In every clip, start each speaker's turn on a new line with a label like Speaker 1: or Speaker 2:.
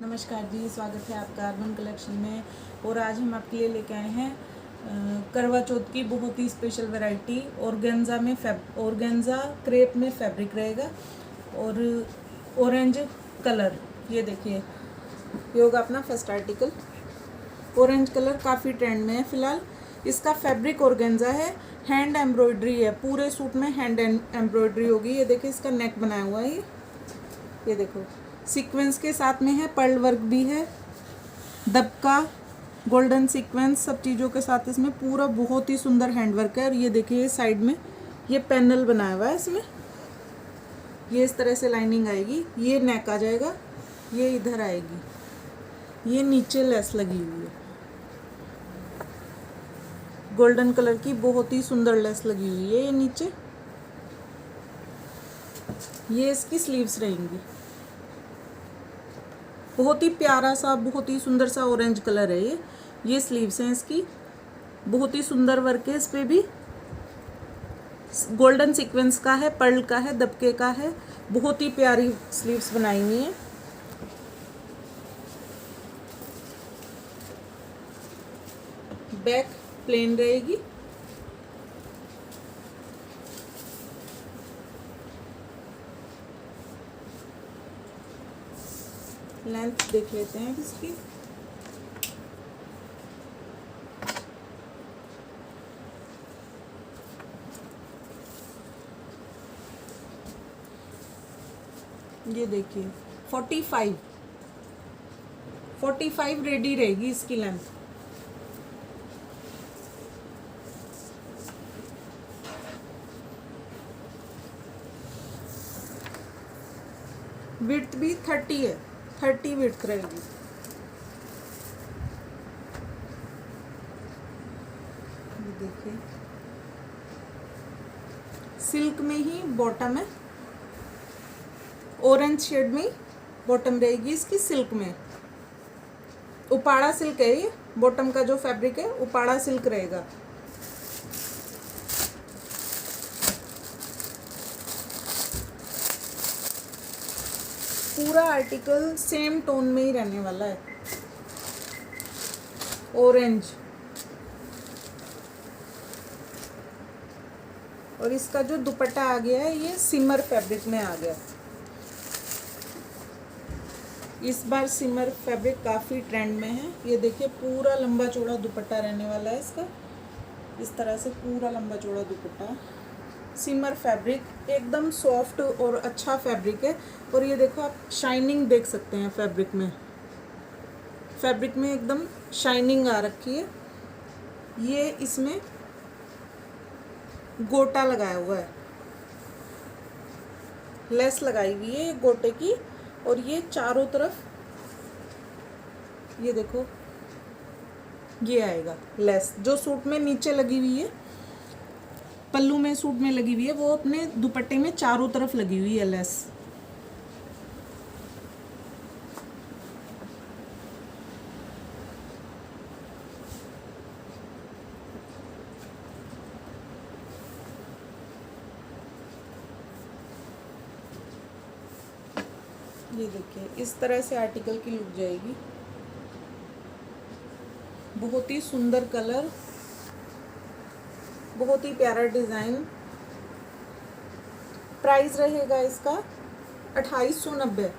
Speaker 1: नमस्कार जी, स्वागत है आपका अर्बन कलेक्शन में। और आज हम आपके लिए लेके आए हैं करवा चौथ की बहुत ही स्पेशल वैरायटी। ऑर्गेन्जा में ऑर्गेन्जा क्रेप में फैब्रिक रहेगा और ऑरेंज कलर। ये देखिए, ये होगा अपना फर्स्ट आर्टिकल। ऑरेंज कलर काफ़ी ट्रेंड में है फिलहाल। इसका फैब्रिक ऑर्गेन्जा है, हैंड एम्ब्रॉयडरी है, पूरे सूट में हैंड एम्ब्रॉयडरी होगी। ये देखिए, इसका नेक बनाया हुआ है। ये देखो, सीक्वेंस के साथ में है, पर्ल वर्क भी है, दबका, गोल्डन सीक्वेंस, सब चीज़ों के साथ इसमें पूरा बहुत ही सुंदर हैंडवर्क है। और ये देखिए, ये साइड में ये पैनल बनाया हुआ है इसमें। ये इस तरह से लाइनिंग आएगी, ये नेक आ जाएगा, ये इधर आएगी, ये नीचे लेस लगी हुई है, गोल्डन कलर की बहुत ही सुंदर लेस लगी हुई है। ये नीचे, ये इसकी स्लीव्स रहेंगी। बहुत ही प्यारा सा, बहुत ही सुंदर सा ऑरेंज कलर है ये स्लीव्स हैं इसकी। बहुत ही सुंदर वर्क है इस पे भी, गोल्डन सीक्वेंस का है, पर्ल का है, दबके का है। बहुत ही प्यारी स्लीव्स बनाई हुई है। बैक प्लेन रहेगी। लेंथ देख लेते हैं इसकी। ये देखिए, 45 रेडी रहेगी इसकी लेंथ। विड्थ भी 30 है, 30 विड्थ रहेगी। ये देखिए, सिल्क में ही बॉटम है, ऑरेंज शेड में बॉटम रहेगी इसकी, सिल्क में। उपाड़ा सिल्क है ये, बॉटम का जो फैब्रिक है उपाड़ा सिल्क रहेगा। पूरा आर्टिकल सेम टोन में ही रहने वाला है, ऑरेंज। और इसका जो दुपट्टा आ गया है, ये सिमर फैब्रिक में आ गया। इस बार सिमर फैब्रिक काफ़ी ट्रेंड में है। ये देखिए, पूरा लंबा चौड़ा दुपट्टा रहने वाला है इसका। इस तरह से पूरा लंबा चौड़ा दुपट्टा, सिमर फैब्रिक, एकदम सॉफ्ट और अच्छा फैब्रिक है। और ये देखो, आप शाइनिंग देख सकते हैं फैब्रिक में। फैब्रिक में एकदम शाइनिंग आ रखी है। ये इसमें गोटा लगाया हुआ है, लेस लगाई हुई है ये गोटे की। और ये चारों तरफ, ये देखो, ये आएगा लेस, जो सूट में नीचे लगी हुई है, पल्लू में सूट में लगी हुई है, वो अपने दुपट्टे में चारों तरफ लगी हुई है लेस। ये देखिए, इस तरह से आर्टिकल की लुक जाएगी। बहुत ही सुंदर कलर, बहुत ही प्यारा डिज़ाइन। प्राइस रहेगा इसका 2890,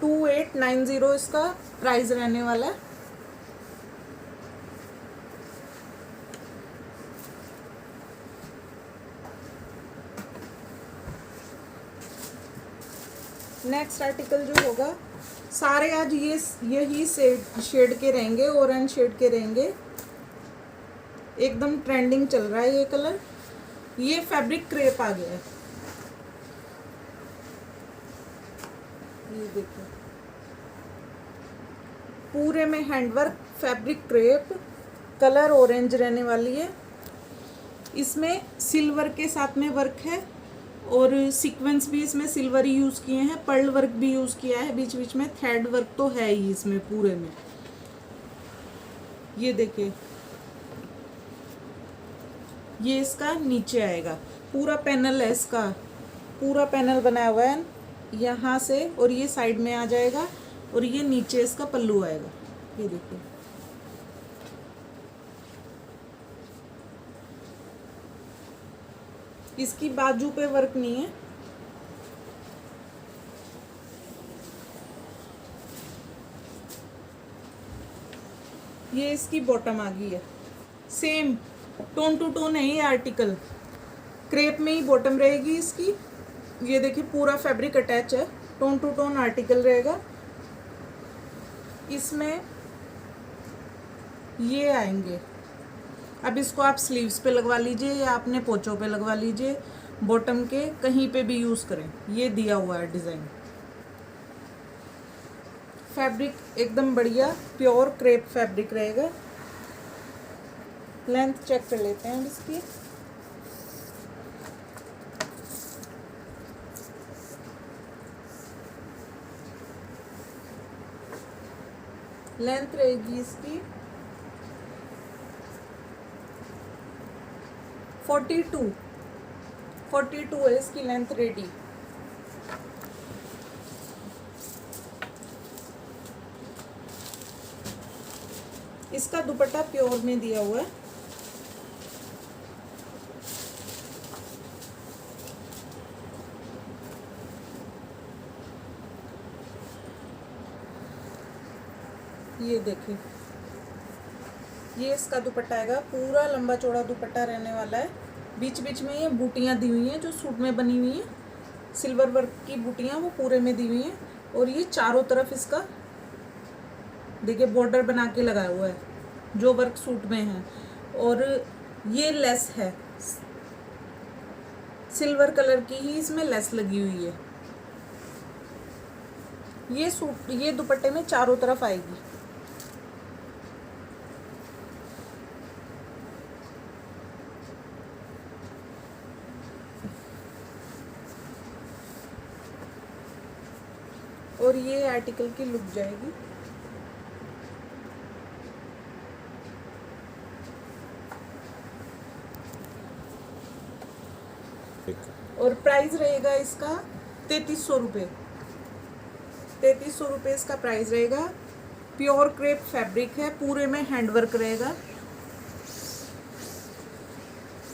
Speaker 1: 2890 इसका प्राइस रहने वाला है। नेक्स्ट आर्टिकल जो होगा, सारे आज यही शेड के रहेंगे, ऑरेंज शेड के रहेंगे। एकदम ट्रेंडिंग चल रहा है ये कलर। ये फैब्रिक क्रेप आ गया है। ये देखो, पूरे में handwork, fabric crepe, colour orange रहने वाली है। इसमें सिल्वर के साथ में वर्क है और सीक्वेंस भी इसमें सिल्वर ही यूज़ किए हैं, पर्ल वर्क भी यूज़ किया है, बीच बीच में थ्रेड वर्क तो है ही इसमें पूरे में। ये देखिए, ये इसका नीचे आएगा, पूरा पैनल है इसका, पूरा पैनल बनाया हुआ है। यहाँ से और ये साइड में आ जाएगा और ये नीचे इसका पल्लू आएगा। ये देखिए, इसकी बाजू पे वर्क नहीं है। ये इसकी बॉटम आ गई है, सेम टोन टू टोन है ये आर्टिकल। क्रेप में ही बॉटम रहेगी इसकी। ये देखिए पूरा फैब्रिक अटैच है, टोन टू टोन आर्टिकल रहेगा। इसमें ये आएंगे। अब इसको आप स्लीव्स पे लगवा लीजिए या अपने पोचों पे लगवा लीजिए, बॉटम के कहीं पे भी यूज़ करें। ये दिया हुआ है डिज़ाइन। फैब्रिक एकदम बढ़िया प्योर क्रेप फैब्रिक रहेगा। लेंथ चेक कर लेते हैं इसकी। लेंथ रहेगी इसकी 42 है इसकी लेंथ रेडी। इसका दुपट्टा प्योर में दिया हुआ है। ये देखिए, ये इसका दुपट्टा आएगा, पूरा लंबा चौड़ा दुपट्टा रहने वाला है। बीच बीच में ये बूटियाँ दी हुई हैं जो सूट में बनी हुई हैं, सिल्वर वर्क की बूटियाँ वो पूरे में दी हुई हैं। और ये चारों तरफ इसका देखिए बॉर्डर बना के लगाया हुआ है जो वर्क सूट में है। और ये लेस है, सिल्वर कलर की ही इसमें लेस लगी हुई है। ये सूट, ये दुपट्टे में चारों तरफ आएगी। और ये आर्टिकल की लुक जाएगी। और प्राइस रहेगा इसका 3300 रुपये। 3300 रुपये इसका प्राइस रहेगा। प्योर क्रेप फैब्रिक है, पूरे में हैंडवर्क रहेगा।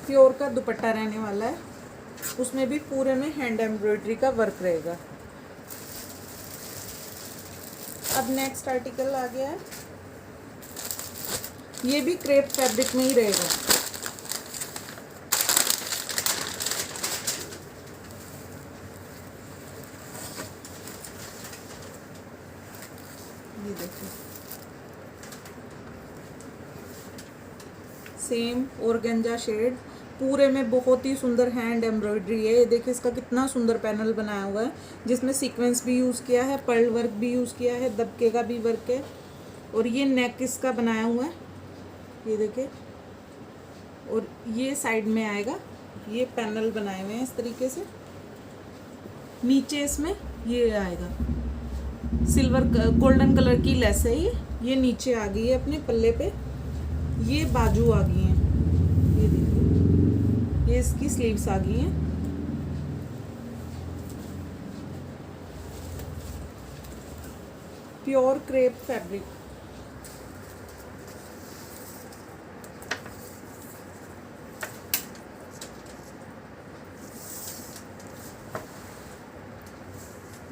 Speaker 1: प्योर का दुपट्टा रहने वाला है, उसमें भी पूरे में हैंड एम्ब्रॉयडरी का वर्क रहेगा। अब नेक्स्ट आर्टिकल आ गया है, ये भी क्रेप फैब्रिक में ही रहेगा। ये देखिए, सेम ऑर्गेंजा शेड, पूरे में बहुत ही सुंदर हैंड एम्ब्रॉयडरी है। ये देखिए इसका कितना सुंदर पैनल बनाया हुआ है, जिसमें सीक्वेंस भी यूज़ किया है, पर्ल वर्क भी यूज़ किया है, दबके का भी वर्क है। और ये नेक इसका बनाया हुआ है, ये देखिए। और ये साइड में आएगा, ये पैनल बनाए हुए हैं इस तरीके से। नीचे इसमें ये आएगा, सिल्वर गोल्डन कलर की लेस है ये नीचे आ गई है अपने पल्ले पे। ये बाजू आ गई है, ये देखिए, ये इसकी स्लीव्स आ गई हैं। प्योर क्रेप फैब्रिक,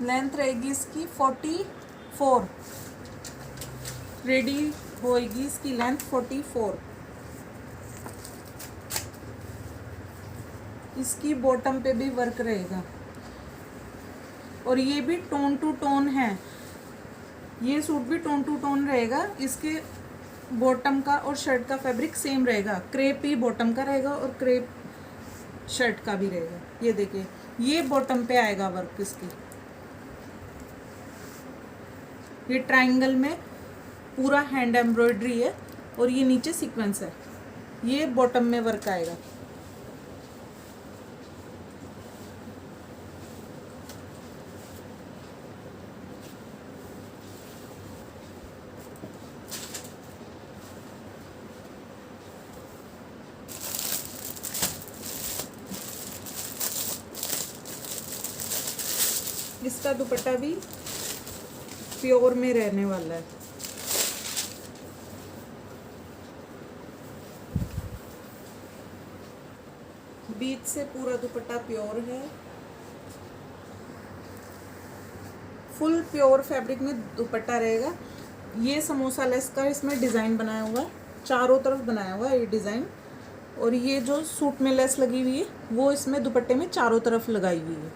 Speaker 1: लेंथ रहेगी इसकी 44, रेडी होएगी इसकी लेंथ 44। इसकी बॉटम पे भी वर्क रहेगा और ये भी टोन टू टोन है। ये सूट भी टोन टू टोन रहेगा। इसके बॉटम का और शर्ट का फैब्रिक सेम रहेगा, क्रेप ही बॉटम का रहेगा और क्रेप शर्ट का भी रहेगा। ये देखिए, ये बॉटम पे आएगा वर्क इसकी। ये ट्रायंगल में पूरा हैंड एम्ब्रॉयडरी है और ये नीचे सीक्वेंस है। ये बॉटम में वर्क आएगा। इसका दुपट्टा भी प्योर में रहने वाला है। बीच से पूरा दुपट्टा प्योर है, फुल प्योर फैब्रिक में दुपट्टा रहेगा। ये समोसा लेस का इसमें डिज़ाइन बनाया हुआ है, चारों तरफ बनाया हुआ है ये डिज़ाइन। और ये जो सूट में लेस लगी हुई है वो इसमें दुपट्टे में चारों तरफ लगाई हुई है।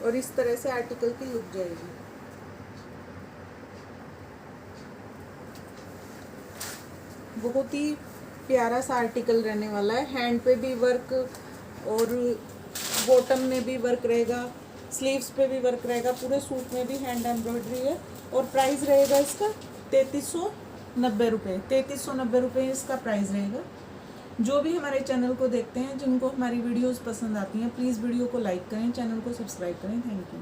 Speaker 1: और इस तरह से आर्टिकल की लुक जाएगी। बहुत ही प्यारा सा आर्टिकल रहने वाला है। हैंड पे भी वर्क और बॉटम में भी वर्क रहेगा, स्लीव्स पे भी वर्क रहेगा, पूरे सूट में भी हैंड एम्ब्रॉयडरी है। और प्राइस रहेगा इसका 3390 रुपये। 3390 रुपये इसका प्राइस रहेगा। जो भी हमारे चैनल को देखते हैं, जिनको हमारी वीडियोस पसंद आती हैं, प्लीज़ वीडियो को लाइक करें, चैनल को सब्सक्राइब करें। Thank you.